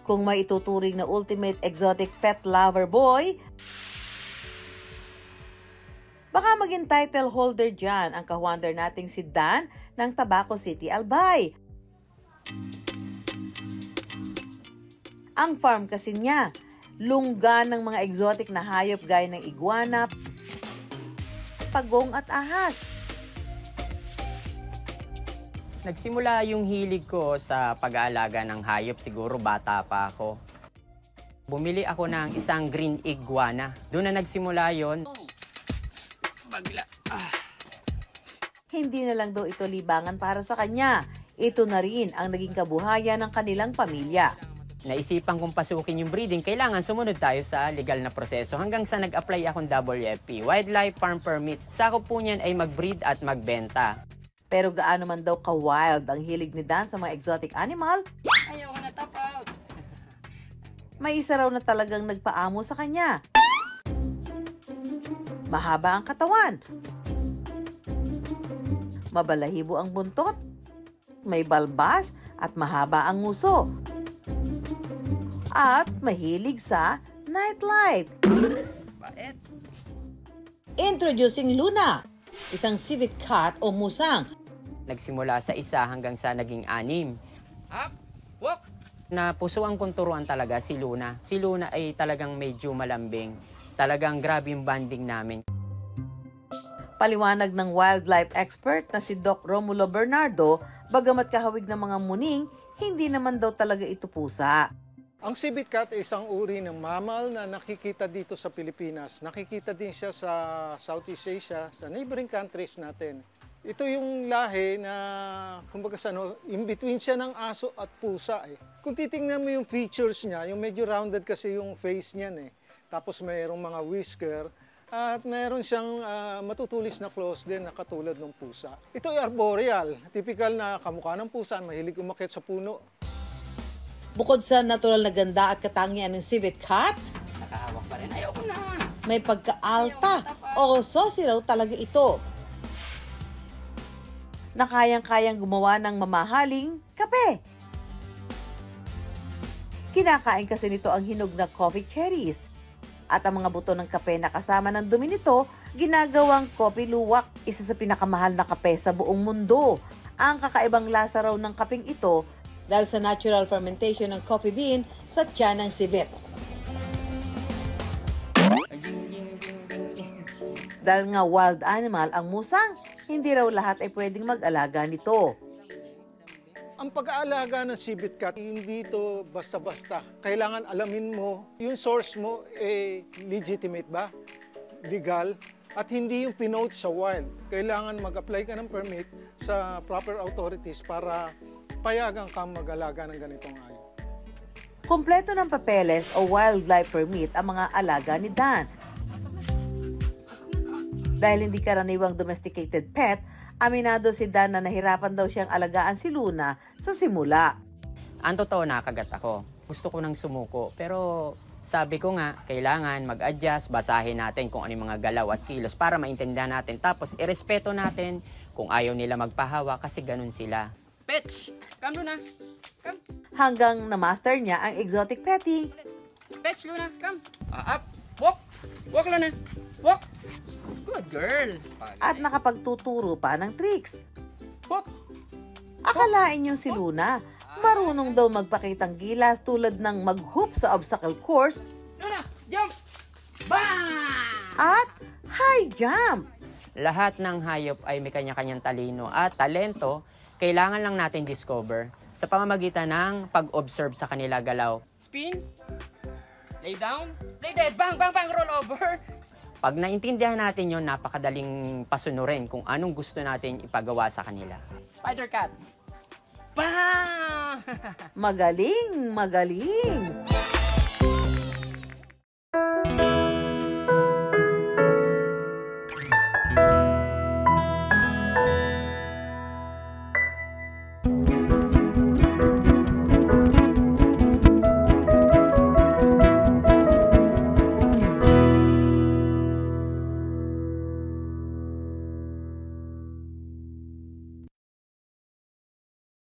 Kung may ituturing na ultimate exotic pet lover boy, baka maging title holder dyan ang ka-wonder nating si Dan ng Tabaco City, Albay. Ang farm kasi niya, lungga ng mga exotic na hayop gaya ng iguana, pagong at ahas. Nagsimula yung hilig ko sa pag-aalaga ng hayop, siguro bata pa ako. Bumili ako ng isang green iguana. Doon na nagsimula yon. Hindi na lang daw ito libangan para sa kanya. Ito na rin ang naging kabuhayan ng kanilang pamilya. Naisipan kong pasukin yung breeding, kailangan sumunod tayo sa legal na proseso hanggang sa nag-apply akong WFP, Wildlife Farm Permit. Sakop po niyan ay mag-breed at magbenta. Pero gaano man daw ka-wild ang hilig ni Dan sa mga exotic animal, Ayoko na, tap out! may isa raw na talagang nagpaamo sa kanya. Mahaba ang katawan. Mabalahibo ang buntot. May balbas at mahaba ang nguso. At mahilig sa nightlife. Bait! Introducing Luna, isang civet cat o musang. Nagsimula sa isa hanggang sa naging 6. Up! Walk! Napusuan kong turuan talaga si Luna. Si Luna ay talagang medyo malambing. Talagang grabe yung bonding namin. Paliwanag ng wildlife expert na si Doc Romulo Bernardo, bagamat kahawig ng mga muning, hindi naman daw talaga ito pusa. Ang civet cat ay isang uri ng mammal na nakikita dito sa Pilipinas. Nakikita din siya sa Southeast Asia, sa neighboring countries natin. Ito yung lahi na, kumbaga in between siya ng aso at pusa eh. Kung titingnan mo yung features niya, yung medyo rounded kasi yung face niyan eh. Tapos mayroong mga whisker at mayroon siyang matutulis na claws din na katulad ng pusa. Ito ay arboreal, typical na kamukha ng pusa, mahilig umakyat sa puno. Bukod sa natural na ganda at katangian ng civet cat, Nakahawak pa rin. Ayoko na! may pagka-alta o saucy raw talaga ito. Na kayang-kayang gumawa ng mamahaling kape. Kinakain kasi nito ang hinog na coffee cherries. At ang mga buto ng kape na kasama ng dumi nito, ginagawang coffee luwak, isa sa pinakamahal na kape sa buong mundo. Ang kakaibang lasa raw ng kapeng ito dahil sa natural fermentation ng coffee bean sa tiyan ng civet. Dahil nga wild animal ang musang, hindi raw lahat ay pwedeng mag-alaga nito. Ang pag-aalaga ng civet cat, hindi ito basta-basta. Kailangan alamin mo, yung source mo, legitimate ba? Legal? At hindi yung pinote sa wild. Kailangan mag-apply ka ng permit sa proper authorities para payagan kang mag-alaga ng ganitong hayop. Kompleto ng papeles o wildlife permit ang mga alaga ni Dan. Dahil hindi karaniwang domesticated pet, aminado si Dan na nahirapan daw siyang alagaan si Luna sa simula. Ang totoo, nakagat ako. Gusto ko nang sumuko, pero sabi ko nga, kailangan mag-adjust, basahin natin kung ano yung mga galaw at kilos para maintindihan natin. Tapos, irespeto natin kung ayaw nila magpahawa kasi ganun sila. Petch! Come, Luna! Come! Hanggang na-master niya ang exotic petting. Petch, Luna! Come! Up! Walk! Walk, Luna! Walk! Good girl! At nakapagtuturo pa ng tricks. Walk! Akalain yung si Luna, marunong daw magpakitang gilas tulad ng mag-hoop sa obstacle course Luna! Jump! Bang! at high jump. Lahat ng hayop ay may kanya-kanyang talino at talento, kailangan lang natin discover sa pamamagitan ng pag-observe sa kanila galaw. Spin, lay down, lay dead, bang, bang, bang, roll over. Pag naintindihan natin yon, napakadaling pasunurin kung anong gusto natin ipagawa sa kanila. Spider cat. Bang! Magaling, magaling.